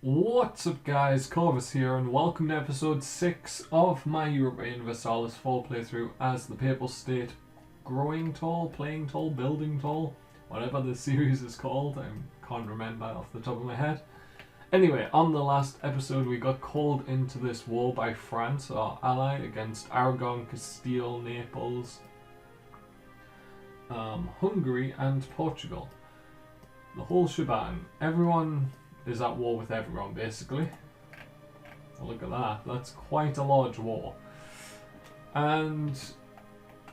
What's up guys, Corvus here and welcome to episode 6 of my Europa Universalis full playthrough as the Papal State growing tall, playing tall, building tall, whatever the series is called, I can't remember off the top of my head. Anyway, on the last episode we got called into this war by France, our ally, against Aragon, Castile, Naples, Hungary and Portugal. The whole shebang. Everyone is at war with everyone, basically. Look at that. That's quite a large war. And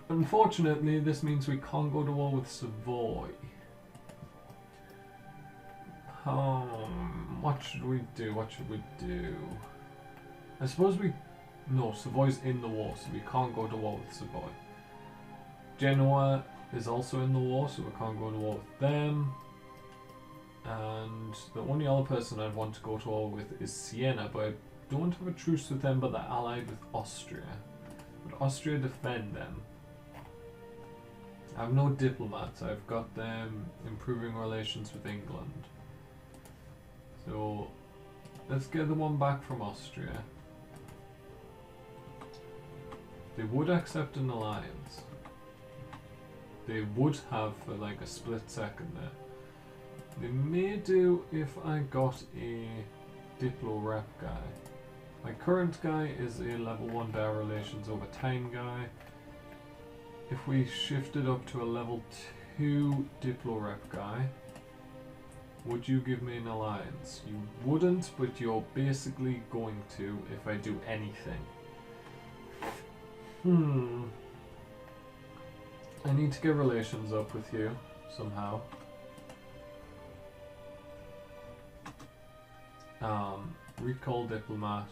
unfortunately, this means we can't go to war with Savoy. What should we do? I suppose no, Savoy's in the war, so we can't go to war with Savoy. Genoa is also in the war, so we can't go to war with them. And the only other person I'd want to go to war with is Siena, but I don't have a truce with them, but they're allied with Austria. Would Austria defend them? I have no diplomats. I've got them improving relations with England. So let's get the one back from Austria. They would accept an alliance. They would have for like a split second there. They may do if I got a Diplo rep guy. My current guy is a level 1 bear relations over time guy. If we shifted up to a level 2 Diplo rep guy, would you give me an alliance? You wouldn't, but you're basically going to if I do anything. I need to get relations up with you somehow. Recall diplomat,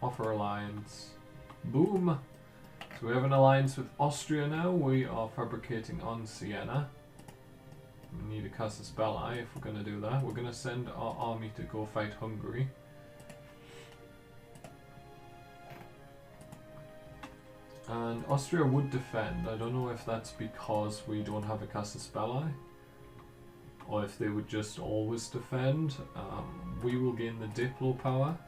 offer alliance, boom! So we have an alliance with Austria now. We are fabricating on Siena. We need to cast a spell eye if we're going to do that. We're going to send our army to go fight Hungary. And Austria would defend. I don't know if that's because we don't have a cast a spell eye, or if they would just always defend. We will gain the Diplo power.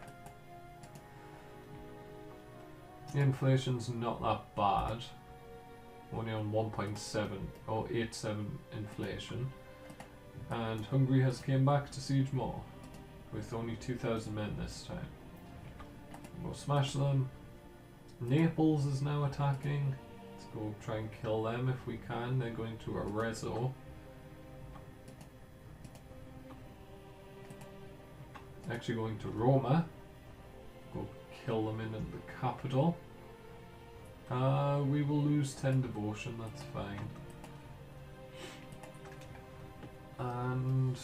The inflation's not that bad. Only on 1.7 or 87 inflation. And Hungary has came back to siege more, with only 2,000 men this time. We'll smash them. Naples is now attacking. Let's go try and kill them if we can. They're going to Arezzo. Actually going to Roma. Go kill them in the capital. We will lose 10 devotion, that's fine. And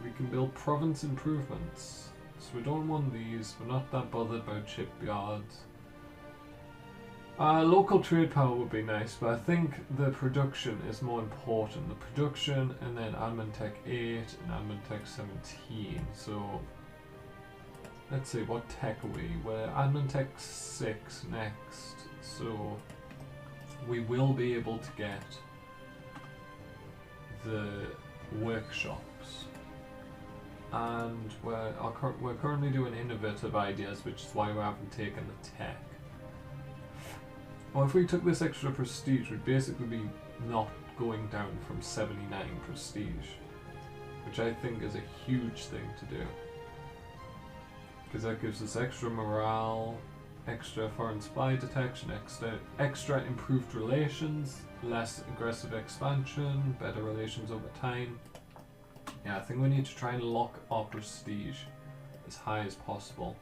we can build province improvements. So we don't want these, we're not that bothered about shipyards. Local trade power would be nice, but I think the production is more important. The production and then Admin Tech 8 and Admin Tech 17. So let's see, what tech are we? We're Admin Tech 6 next. So we will be able to get the workshops. And we're currently doing innovative ideas, which is why we haven't taken the tech. Well, if we took this extra prestige, we'd basically be not going down from 79 prestige, which I think is a huge thing to do. Because that gives us extra morale, extra foreign spy detection, extra improved relations, less aggressive expansion, better relations over time. Yeah, I think we need to try and lock our prestige as high as possible.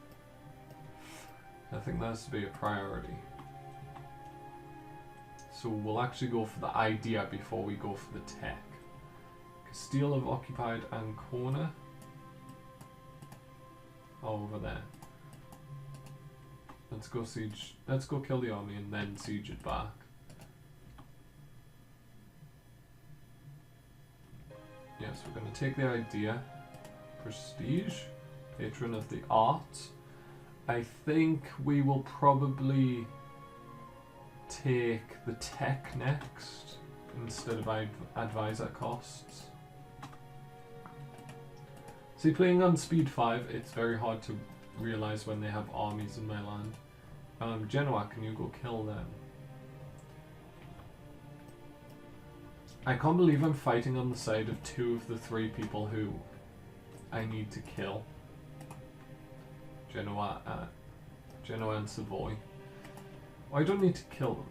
I think that has to be a priority. So we'll actually go for the idea before we go for the tech. Castile have occupied Ancona. Over there. Let's go siege. Let's go kill the army and then siege it back. Yes, we're going to take the idea. Prestige. Patron of the arts. I think we will probably take the tech next instead of advisor costs. See, playing on speed 5, it's very hard to realise when they have armies in my land. Genoa, can you go kill them? I can't believe I'm fighting on the side of 2 of the 3 people who I need to kill. Genoa and Savoy. I don't need to kill them,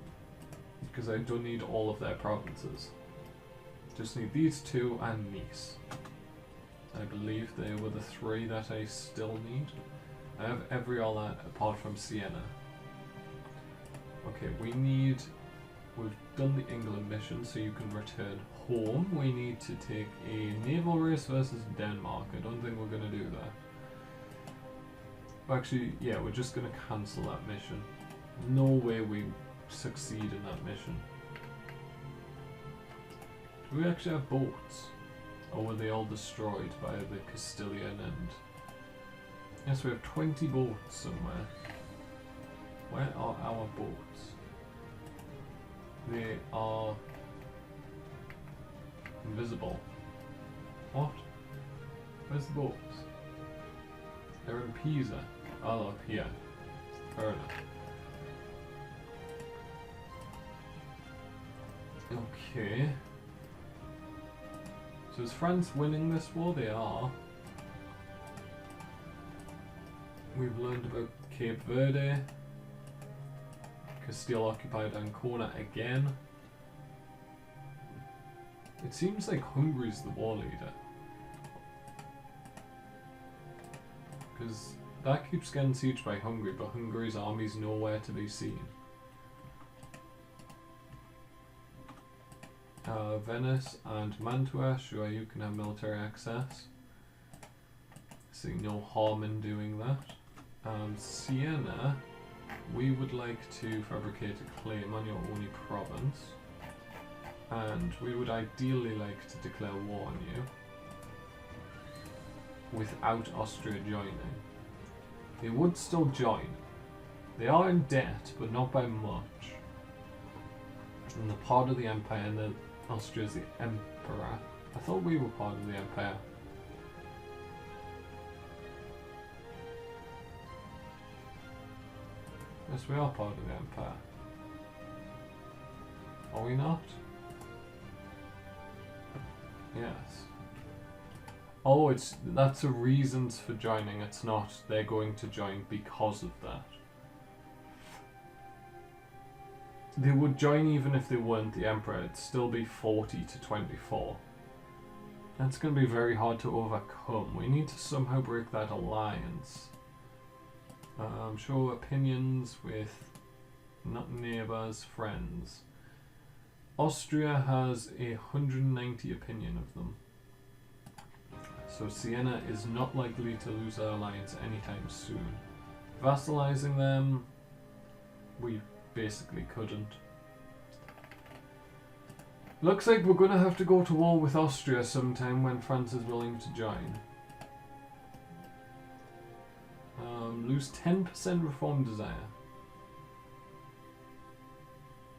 because I don't need all of their provinces. Just need these 2 and Nice. I believe they were the 3 that I still need. I have every other apart from Siena. Okay, we've done the England mission, so you can return home. We need to take a naval race versus Denmark. I don't think we're going to do that. Actually, yeah, we're just going to cancel that mission. No way we succeed in that mission. Do we actually have boats? Or were they all destroyed by the Castilian and... Yes, we have 20 boats somewhere. Where are our boats? They are... invisible. What? Where's the boats? They're in Pisa. Oh, look, here. Fair enough. Okay. So is France winning this war? They are. We've learned about Cape Verde. Castile occupied Ancona again. It seems like Hungary's the war leader. Because that keeps getting sieged by Hungary, but Hungary's army's nowhere to be seen. Venice and Mantua, sure, you can have military access. See no harm in doing that. Siena, we would like to fabricate a claim on your only province. And we would ideally like to declare war on you. Without Austria joining. They would still join. They are in debt, but not by much. And they're part of the empire, and then Austria's the emperor. I thought we were part of the empire. Yes, we are part of the empire. Are we not? Yes. Oh, that's the reasons for joining. It's not they're going to join because of that. They would join even if they weren't the emperor. It'd still be 40 to 24. That's going to be very hard to overcome. We need to somehow break that alliance. Show opinions with not neighbours, friends. Austria has 190 opinion of them. So Siena is not likely to lose their alliance anytime soon. Vassalizing them, we basically couldn't. Looks like we're going to have to go to war with Austria sometime when France is willing to join. Lose 10% reform desire.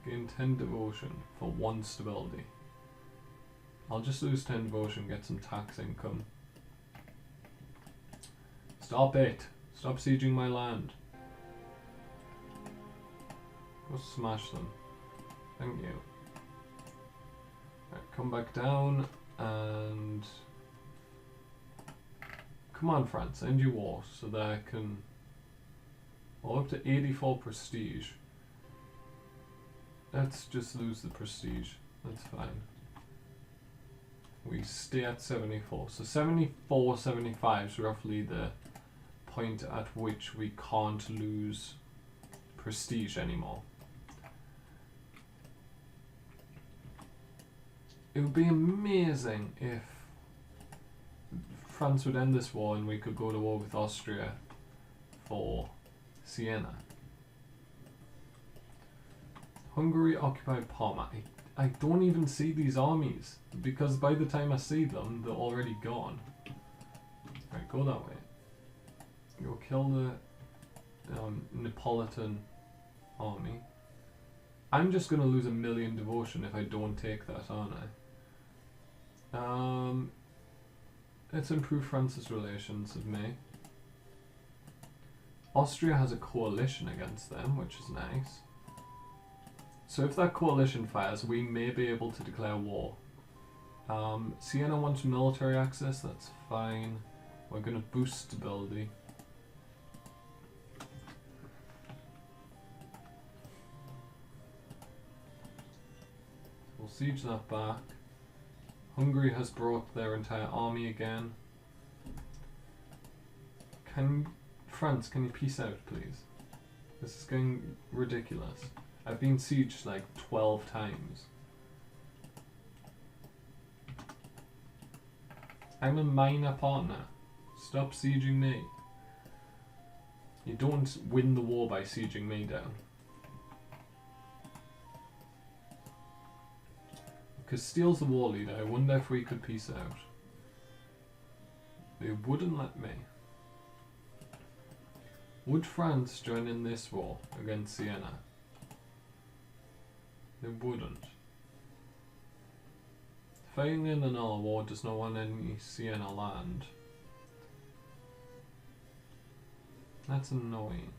Gain 10 devotion for 1 stability. I'll just lose 10 devotion, get some tax income. Stop it! Stop sieging my land. Go smash them. Thank you. Right, come back down and... Come on, France, end your war so that I can... Well, up to 84 prestige. Let's just lose the prestige. That's fine. We stay at 74. So 74, 75 is roughly the point at which we can't lose prestige anymore. It would be amazing if France would end this war and we could go to war with Austria for Siena. Hungary occupied Parma. I don't even see these armies, because by the time I see them, they're already gone. Right, go that way. Go kill the Neapolitan army. I'm just going to lose 1 million devotion if I don't take that, aren't I? let's improve France's relations with me. Austria has a coalition against them, which is nice. So if that coalition fires, we may be able to declare war. Siena wants military access, that's fine. We're going to boost stability. We'll siege that back. Hungary has brought their entire army again. France, can you peace out, please? This is getting ridiculous. I've been sieged like 12 times. I'm a minor partner. Stop sieging me. You don't win the war by sieging me down. Castile's the war leader. I wonder if we could peace out. They wouldn't let me. Would France join in this war against Siena? They wouldn't. Fighting in another war does not want any Siena land. That's annoying.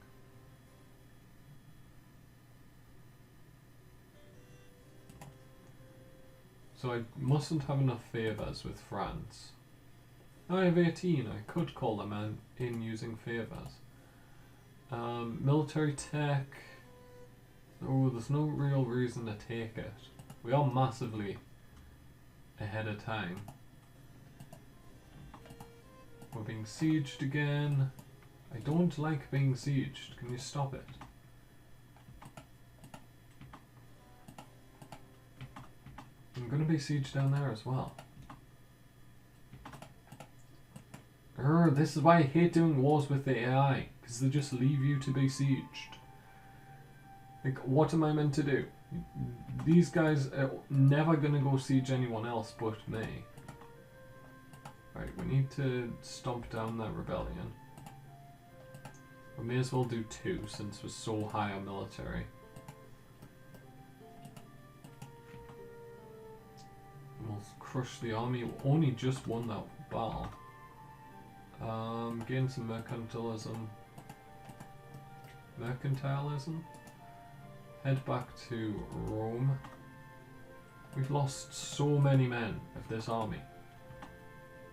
So I mustn't have enough favours with France. I have 18, I could call them in using favours. Military tech. Oh, there's no real reason to take it. We are massively ahead of time. We're being sieged again. I don't like being sieged. Can you stop it? I'm gonna be sieged down there as well. This is why I hate doing wars with the AI, because they just leave you to be sieged. Like, what am I meant to do? These guys are never gonna go siege anyone else but me. Right, we need to stomp down that rebellion. We may as well do 2 since we're so high on military. We'll crush the army. We only just won that battle. Gain some mercantilism. Mercantilism? Head back to Rome. We've lost so many men of this army.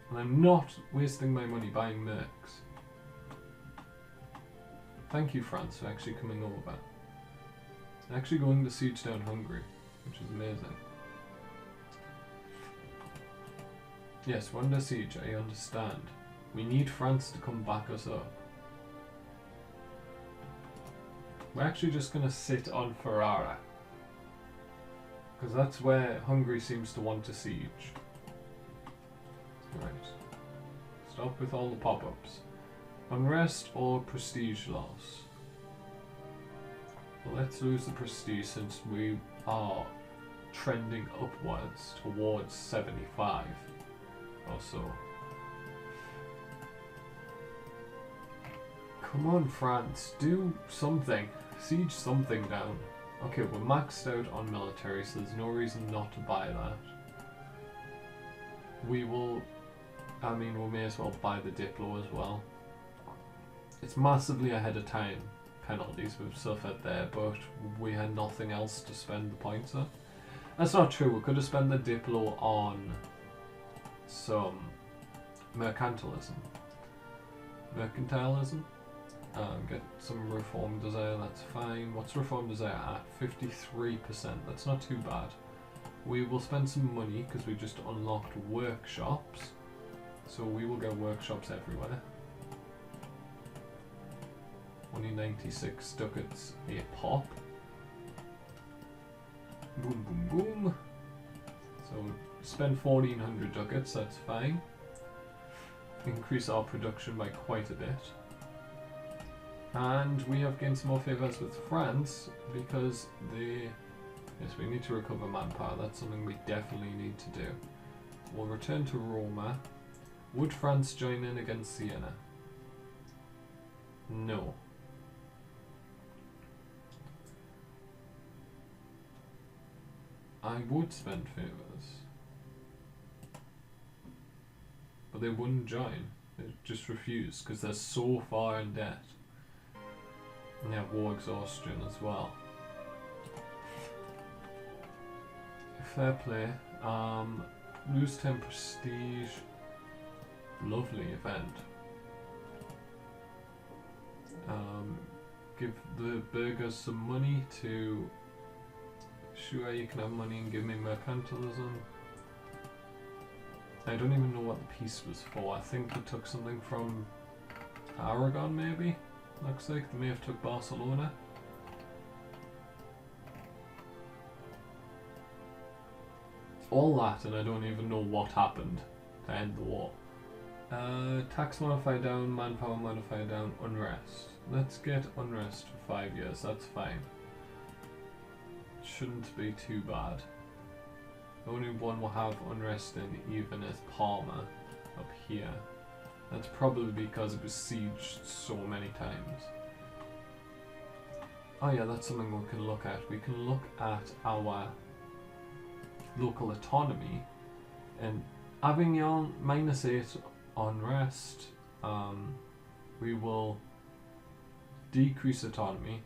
And I'm not wasting my money buying mercs. Thank you, France, for actually coming over. Actually going to siege down Hungary, which is amazing. Yes, we're under siege, I understand. We need France to come back us up. We're actually just going to sit on Ferrara. Because that's where Hungary seems to want to siege. Right. Stop with all the pop-ups. Unrest or prestige loss? Well, let's lose the prestige since we are trending upwards towards 75 or so. Come on, France, do something. Siege something down. Okay, we're maxed out on military, so there's no reason not to buy that. We will... I mean, we may as well buy the Diplo as well. It's massively ahead of time penalties we've suffered there, but we had nothing else to spend the points on. That's not true, we could have spent the Diplo on some mercantilism. Mercantilism? Get some reform desire, that's fine. What's reform desire at? 53%, that's not too bad. We will spend some money because we just unlocked workshops. So we will get workshops everywhere. Only 96 ducats a pop. Boom, boom, boom. So spend 1400 ducats, that's fine. Increase our production by quite a bit. And we have gained some more favours with France because they... Yes, we need to recover manpower. That's something we definitely need to do. We'll return to Roma. Would France join in against Siena? No. I would spend favours. but they wouldn't join. They just refused because they're so far in debt. And they have war exhaustion as well. Fair play. Lose 10 prestige. Lovely event. Give the burghers some money to... Sure, you can have money and give me mercantilism. I don't even know what the peace was for. I think they took something from Aragon, maybe? Looks like they may have took Barcelona. All that, and I don't even know what happened to end the war. Tax modifier down, manpower modifier down, unrest. Let's get unrest for 5 years, that's fine. Shouldn't be too bad. The only one we'll have unrest in even is Parma up here. That's probably because it was sieged so many times. Oh yeah, that's something we can look at. We can look at our local autonomy, and Avignon -8 unrest. We will decrease autonomy.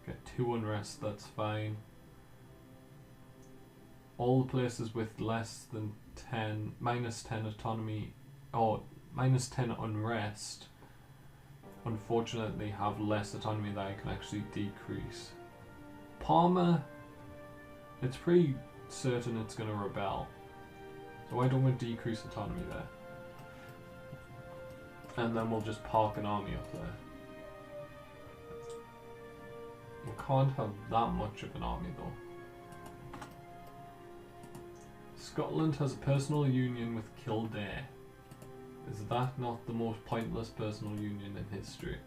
Get 2 unrest, that's fine. All the places with less than -10 autonomy or -10 unrest unfortunately have less autonomy that I can actually decrease. Parma, it's pretty certain it's going to rebel, so I don't want to decrease autonomy there. And then we'll just park an army up there. We can't have that much of an army though. Scotland has a personal union with Kildare. Is that not the most pointless personal union in history?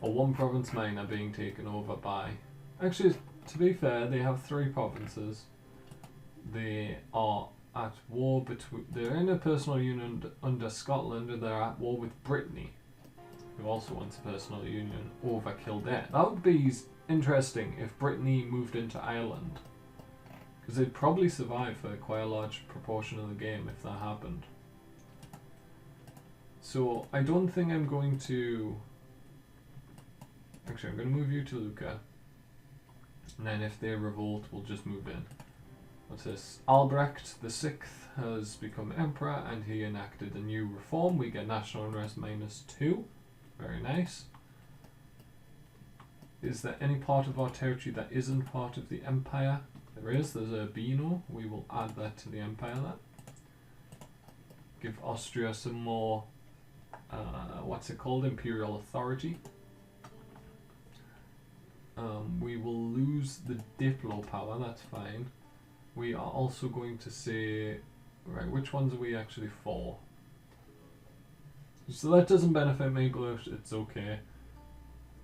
Or one province minor being taken over by... Actually, to be fair, they have 3 provinces. They are at war between... They're in a personal union under Scotland, and they're at war with Brittany, who also wants a personal union over Kildare. That would be interesting if Brittany moved into Ireland, because they'd probably survive for quite a large proportion of the game if that happened. So I don't think I'm going to... Actually, I'm going to move you to Lucca, and then if they revolt, we'll just move in. What's this? Albrecht the 6th has become emperor, and he enacted a new reform. We get national unrest -2. Very nice. Is there any part of our territory that isn't part of the empire? There is. There's Urbino. We will add that to the empire then. Give Austria some more, what's it called? Imperial authority. We will lose the Diplo power, that's fine. We are also going to say, right, which ones are we actually for? So that doesn't benefit me, but it's okay.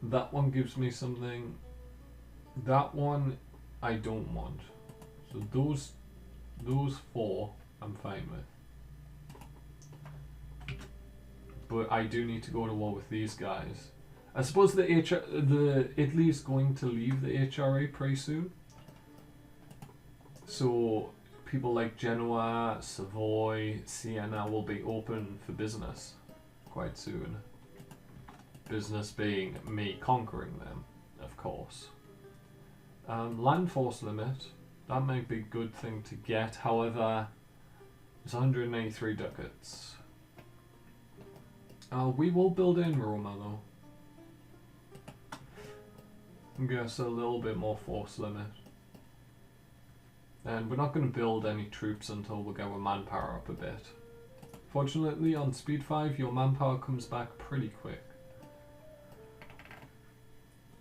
That one gives me something. That one I don't want. So those 4 I'm fine with. But I do need to go to war with these guys. I suppose the Italy's going to leave the HRA pretty soon. So people like Genoa, Savoy, Siena will be open for business quite soon. Business being me conquering them, of course. Land force limit, that might be a good thing to get. However, it's 183 ducats. We will build in Roma though. I guess a little bit more force limit. And we're not going to build any troops until we get our manpower up a bit. Fortunately, on speed 5, your manpower comes back pretty quick.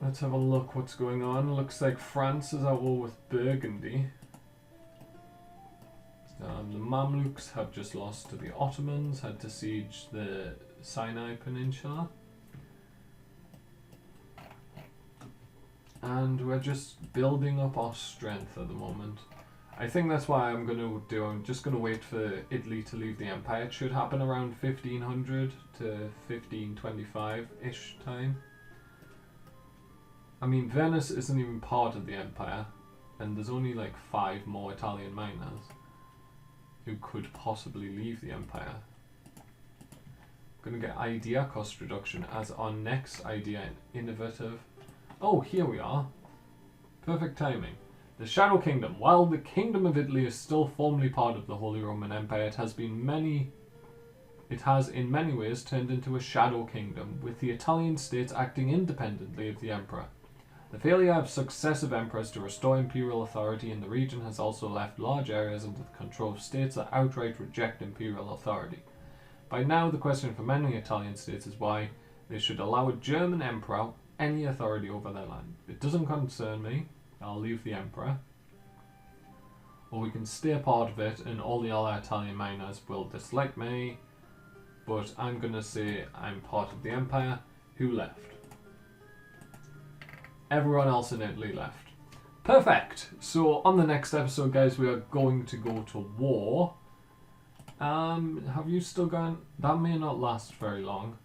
Let's have a look what's going on. Looks like France is at war with Burgundy. The Mamluks have just lost to the Ottomans, had to siege the Sinai Peninsula. And we're just building up our strength at the moment. I think that's why I'm just going to wait for Italy to leave the empire. It should happen around 1500 to 1525-ish time. I mean, Venice isn't even part of the empire, and there's only like 5 more Italian miners. who could possibly leave the Empire. Gonna get idea cost reduction as our next idea innovative. Oh, here we are. Perfect timing. The Shadow Kingdom. While the Kingdom of Italy is still formally part of the Holy Roman Empire, it has in many ways turned into a shadow kingdom, with the Italian states acting independently of the emperor. The failure of successive emperors to restore imperial authority in the region has also left large areas under the control of states that outright reject imperial authority. By now, the question for many Italian states is why they should allow a German emperor any authority over their land. It doesn't concern me. I'll leave the emperor. Or we can stay a part of it and all the other Italian miners will dislike me. But I'm going to say I'm part of the empire. Who left? Everyone else in Italy left. Perfect! So on the next episode, guys, we are going to go to war. Have you still gone? That may not last very long.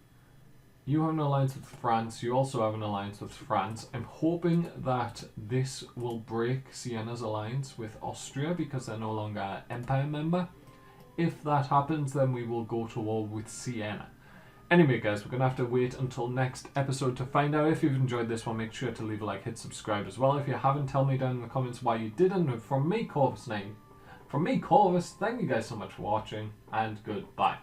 You have an alliance with France. You also have an alliance with France. I'm hoping that this will break Siena's alliance with Austria because they're no longer an empire member. If that happens, then we will go to war with Siena. Anyway, guys, we're going to have to wait until next episode to find out. If you've enjoyed this one, make sure to leave a like, hit subscribe as well. If you haven't, tell me down in the comments why you didn't. And from me, Corvus, thank you guys so much for watching, and goodbye.